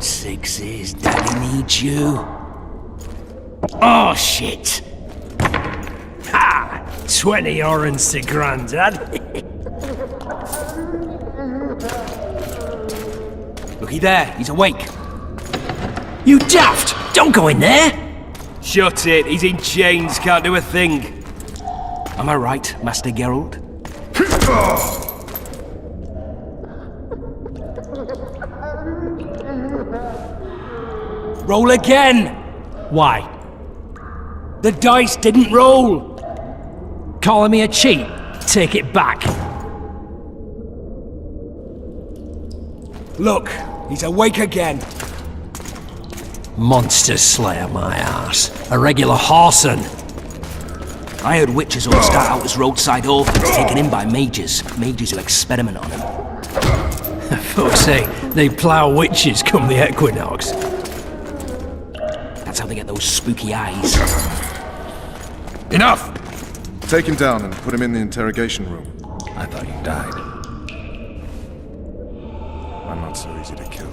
Sixes, Daddy needs you. Oh, shit! Ha! 20 orange to Grandad. Looky there, he's awake. You daft! Don't go in there! Shut it, he's in chains, can't do a thing. Am I right, Master Geralt? Roll again! Why? The dice didn't roll! Calling me a cheat? Take it back. Look, he's awake again. Monster Slayer, my ass. A regular horson. I heard witches all start out as roadside orphans taken in by mages. Mages who experiment on them. Fuck's sake, they plough witches come the equinox. That's how they get those spooky eyes. Enough! Take him down and put him in the interrogation room. I thought you died. I'm not so easy to kill.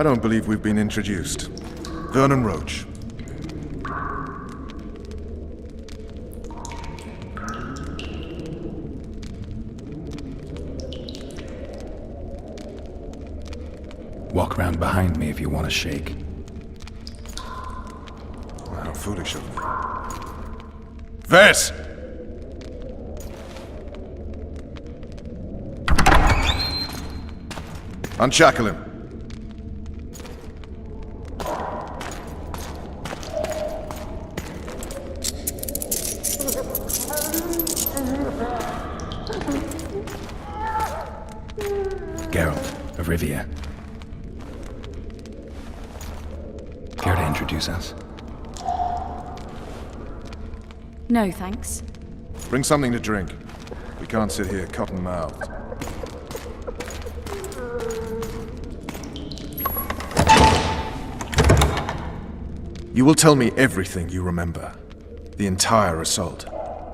I don't believe we've been introduced. Vernon Roach. Walk around behind me if you want to shake. How foolish of me. Vess! Unshackle him. Geralt of Rivia. Care to introduce us? No, thanks. Bring something to drink. We can't sit here cotton-mouthed. You will tell me everything you remember. The entire assault.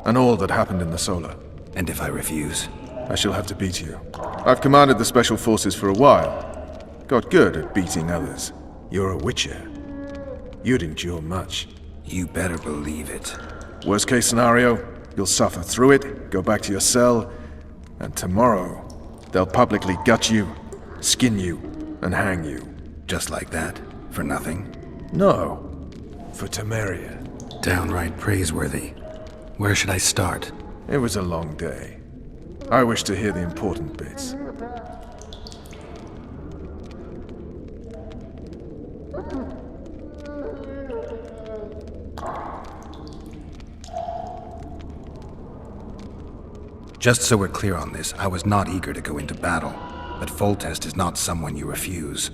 And all that happened in the Solar. And if I refuse? I shall have to beat you. I've commanded the Special Forces for a while. Got good at beating others. You're a Witcher. You'd endure much. You better believe it. Worst case scenario, you'll suffer through it, go back to your cell, and tomorrow, they'll publicly gut you, skin you, and hang you. Just like that? For nothing? No. For Temeria. Downright praiseworthy. Where should I start? It was a long day. I wish to hear the important bits. Just so we're clear on this, I was not eager to go into battle, but Foltest is not someone you refuse.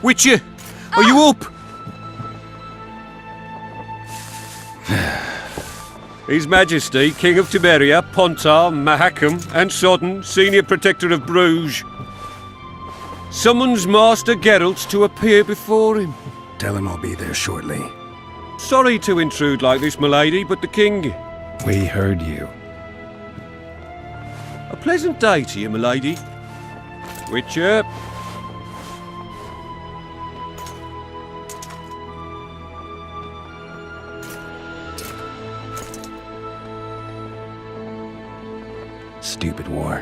Witcher, are you up? His Majesty, King of Temeria, Pontar, Mahakam, and Sodden, Senior Protector of Bruges, summons Master Geralt to appear before him. Tell him I'll be there shortly. Sorry to intrude like this, milady, but the King... We heard you. A pleasant day to you, milady. Witcher. Stupid war.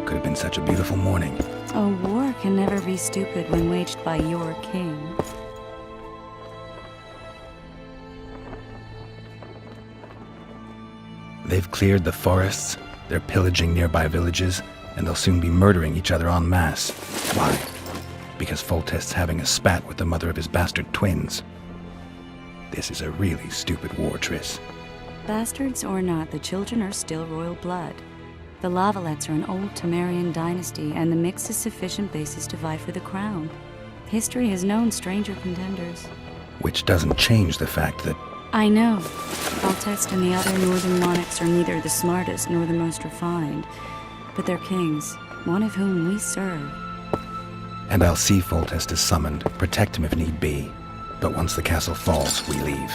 Could have been such a beautiful morning. A war can never be stupid when waged by your king. They've cleared the forests, they're pillaging nearby villages, and they'll soon be murdering each other en masse. Why? Because Foltest's having a spat with the mother of his bastard twins. This is a really stupid war, Triss. Bastards or not, the children are still royal blood. The Lavalettes are an old Temerian dynasty, and the mix is sufficient basis to vie for the crown. History has known stranger contenders. Which doesn't change the fact that... I know. Foltest and the other northern monarchs are neither the smartest nor the most refined, but they're kings, one of whom we serve. And I'll see Foltest is summoned, protect him if need be. But once the castle falls, we leave.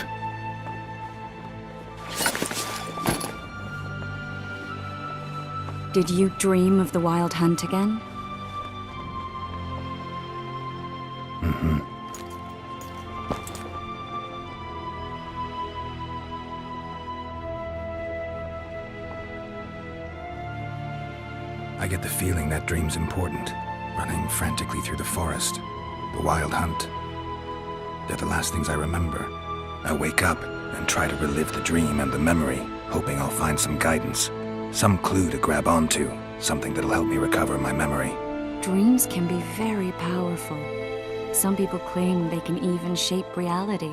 Did you dream of the Wild Hunt again? Mm-hmm. I get the feeling that dream's important. Running frantically through the forest. The Wild Hunt. They're the last things I remember. I wake up and try to relive the dream and the memory, hoping I'll find some guidance. Some clue to grab onto, something that'll help me recover my memory. Dreams can be very powerful. Some people claim they can even shape reality.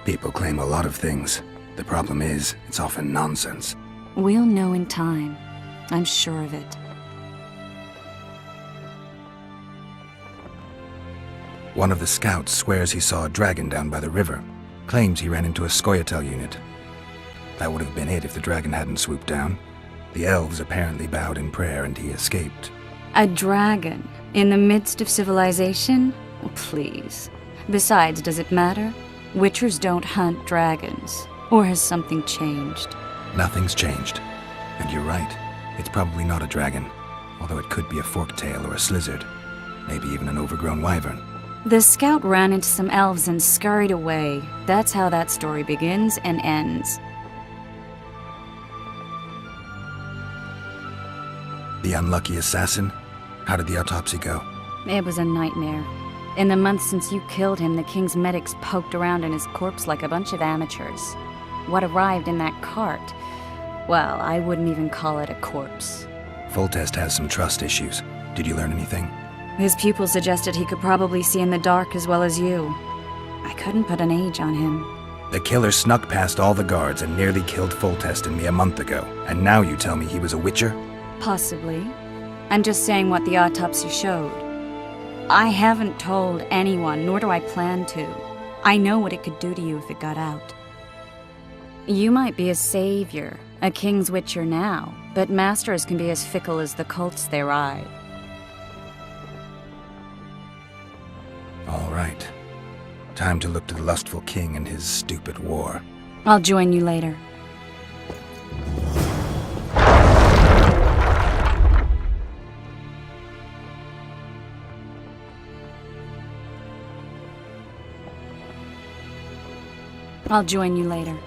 People claim a lot of things. The problem is, it's often nonsense. We'll know in time. I'm sure of it. One of the scouts swears he saw a dragon down by the river. Claims he ran into a Scoia'tael unit. That would have been it if the dragon hadn't swooped down. The elves apparently bowed in prayer and he escaped. A dragon? In the midst of civilization? Please. Besides, does it matter? Witchers don't hunt dragons. Or has something changed? Nothing's changed. And you're right. It's probably not a dragon. Although it could be a forktail or a slizzard. Maybe even an overgrown wyvern. The scout ran into some elves and scurried away. That's how that story begins and ends. The unlucky assassin? How did the autopsy go? It was a nightmare. In the months since you killed him, the king's medics poked around in his corpse like a bunch of amateurs. What arrived in that cart? Well, I wouldn't even call it a corpse. Foltest has some trust issues. Did you learn anything? His pupils suggested he could probably see in the dark as well as you. I couldn't put an age on him. The killer snuck past all the guards and nearly killed Foltest and me a month ago. And now you tell me he was a witcher? Possibly. I'm just saying what the autopsy showed. I haven't told anyone, nor do I plan to. I know what it could do to you if it got out. You might be a savior, a king's witcher now, but masters can be as fickle as the cults they ride. All right. Time to look to the lustful king and his stupid war. I'll join you later. I'll join you later.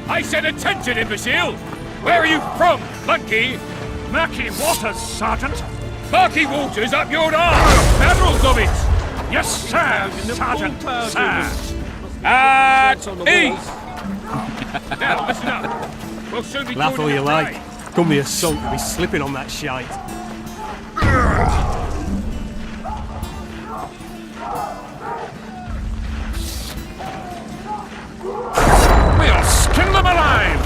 I said attention, imbecile! Where are you from, monkey? Murky Waters, Sergeant. Murky Waters up your arse! Barrels of it! Yes, sir, Sergeant, sir. At ease! Now, listen up. We'll soon be Laugh all calling you it like. night. Come the assault to be slipping on that shite. We'll skin them alive.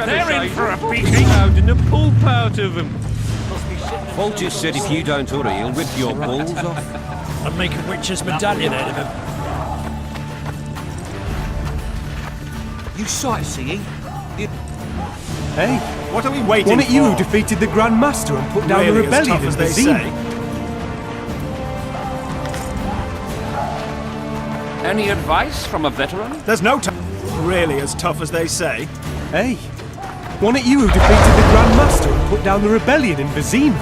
They're in for a beating. Pounding the pulp out of him. Foltest said if you don't hurry, he'll rip your balls off. And make a witch's medallion out of him. You sightseeing? Hey, what are we waiting for? Wasn't it you who defeated the Grand Master and put down the rebellion in the sea? Any advice from a veteran? There's no time. Really as tough as they say? Hey, wasn't it you who defeated the Grand Master and put down the rebellion in Vizima?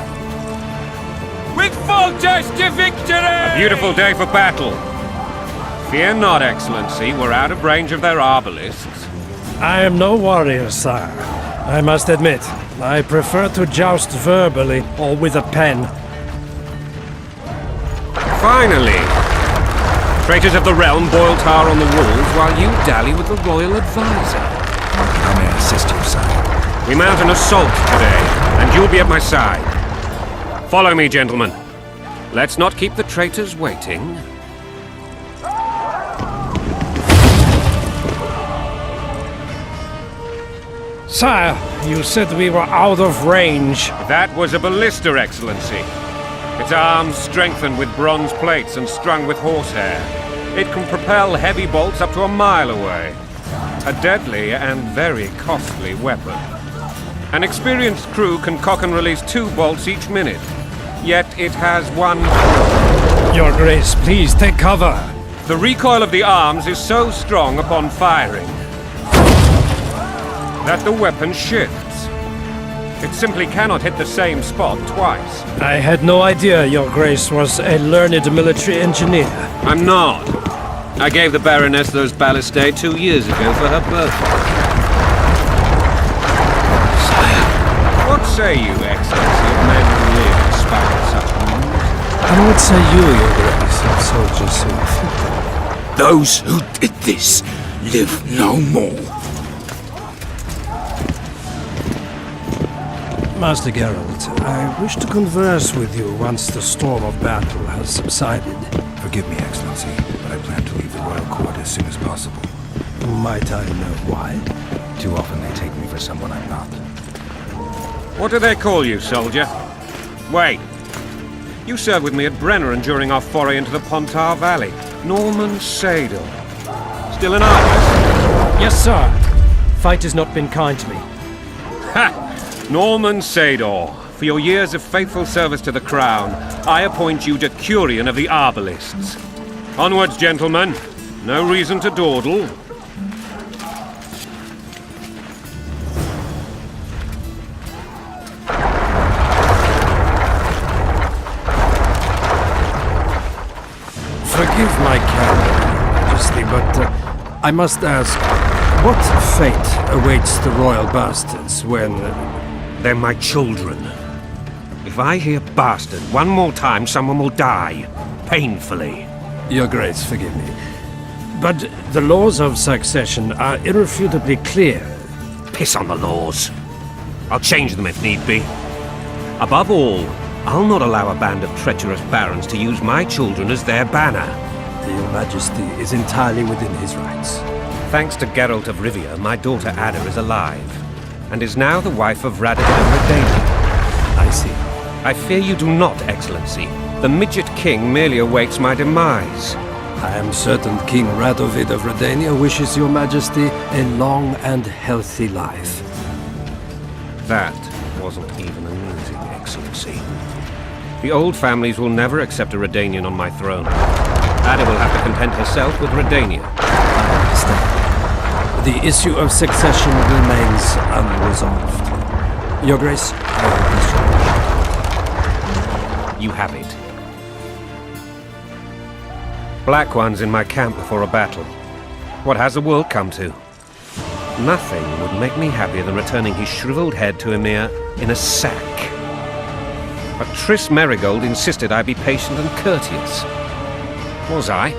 With Foltest to victory! A beautiful day for battle. Fear not, Excellency, we're out of range of their arbalists. I am no warrior, sire. I must admit, I prefer to joust verbally or with a pen. Finally! Traitors of the realm boil tar on the walls while you dally with the royal advisor. How may I assist you, sire? We mount an assault today, and you'll be at my side. Follow me, gentlemen. Let's not keep the traitors waiting. Sire, you said we were out of range. That was a ballista, Excellency. Its arms strengthened with bronze plates and strung with horsehair. It can propel heavy bolts up to a mile away. A deadly and very costly weapon. An experienced crew can cock and release 2 bolts each minute. Yet it has one flaw. Your Grace, please take cover. The recoil of the arms is so strong upon firing that the weapon shifts. It simply cannot hit the same spot twice. I had no idea Your Grace was a learned military engineer. I'm not. I gave the Baroness those ballistae 2 years ago for her birthday. Sire. What say you, Excellency, of men who live in spite of such moves? And what say you, Your Grace, of soldiers who inflicted? Those who did this live no more. Master Geralt, I wish to converse with you once the storm of battle has subsided. Forgive me, Excellency, but I plan to leave the royal court as soon as possible. Might I know why? Too often they take me for someone I'm not. What do they call you, soldier? Wait. You served with me at Brenneran during our foray into the Pontar Valley. Norman Sador. Still in arms? Yes, sir. Fight has not been kind to me. Ha! Norman Sador, for your years of faithful service to the Crown, I appoint you Decurion of the Arbalists. Onwards, gentlemen. No reason to dawdle. Forgive my candor, Majesty, but I must ask, what fate awaits the royal bastards when... They're my children. If I hear bastard one more time, someone will die. Painfully. Your Grace, forgive me. But the laws of succession are irrefutably clear. Piss on the laws. I'll change them if need be. Above all, I'll not allow a band of treacherous barons to use my children as their banner. Your Majesty is entirely within his rights. Thanks to Geralt of Rivia, my daughter Ada is alive, and is now the wife of Radovid and Redania. I see. I fear you do not, Excellency. The Midget King merely awaits my demise. I am certain King Radovid of Redania wishes Your Majesty a long and healthy life. That wasn't even amusing, Excellency. The old families will never accept a Redanian on my throne. Ada will have to content herself with Redania. I understand. The issue of succession remains unresolved. Your Grace, I have a question. You have it. Black One's in my camp before a battle. What has the world come to? Nothing would make me happier than returning his shriveled head to Emir in a sack. But Triss Merigold insisted I be patient and courteous. Was I?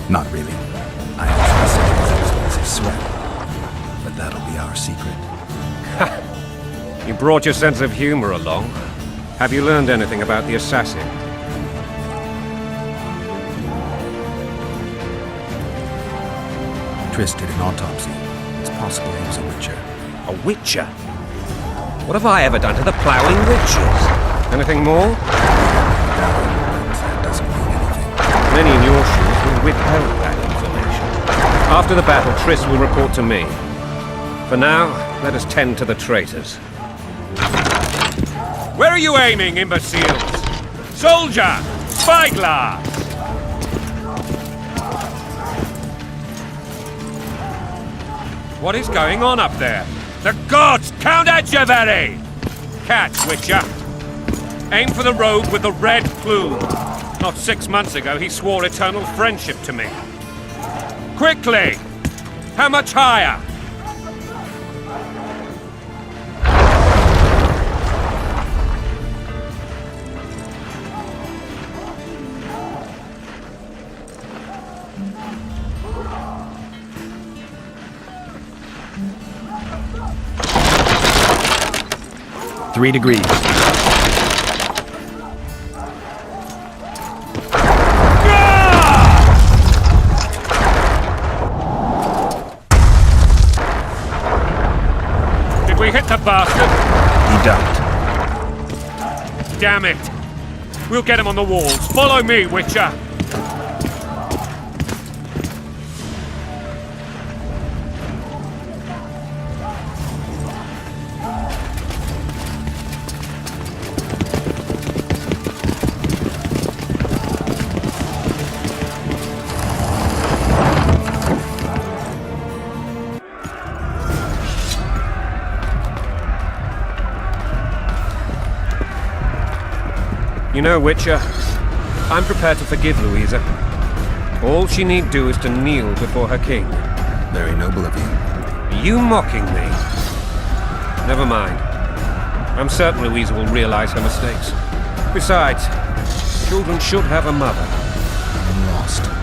Not really. I actually saved His Excellency's sweat. But that'll be our secret. You brought your sense of humor along. Have you learned anything about the assassin? Triss did an autopsy. It's possible he was a witcher. A witcher? What have I ever done to the ploughing witches? Anything more? That doesn't mean anything. Many in your shoes will withheld that information. After the battle, Triss will report to me. For now, let us tend to the traitors. Where are you aiming, imbeciles? Soldier! Spyglass! What is going on up there? The gods! Count Etcheverry! Catch, Witcher! Aim for the rogue with the red plume. Not 6 months ago, he swore eternal friendship to me. Quickly! How much higher? $3 degrees. bastard! You don't. Damn it! We'll get him on the walls. Follow me, Witcher! You know, Witcher, I'm prepared to forgive Louisa. All she need do is to kneel before her king. Very noble of you. Are you mocking me? Never mind. I'm certain Louisa will realize her mistakes. Besides, children should have a mother. I'm lost.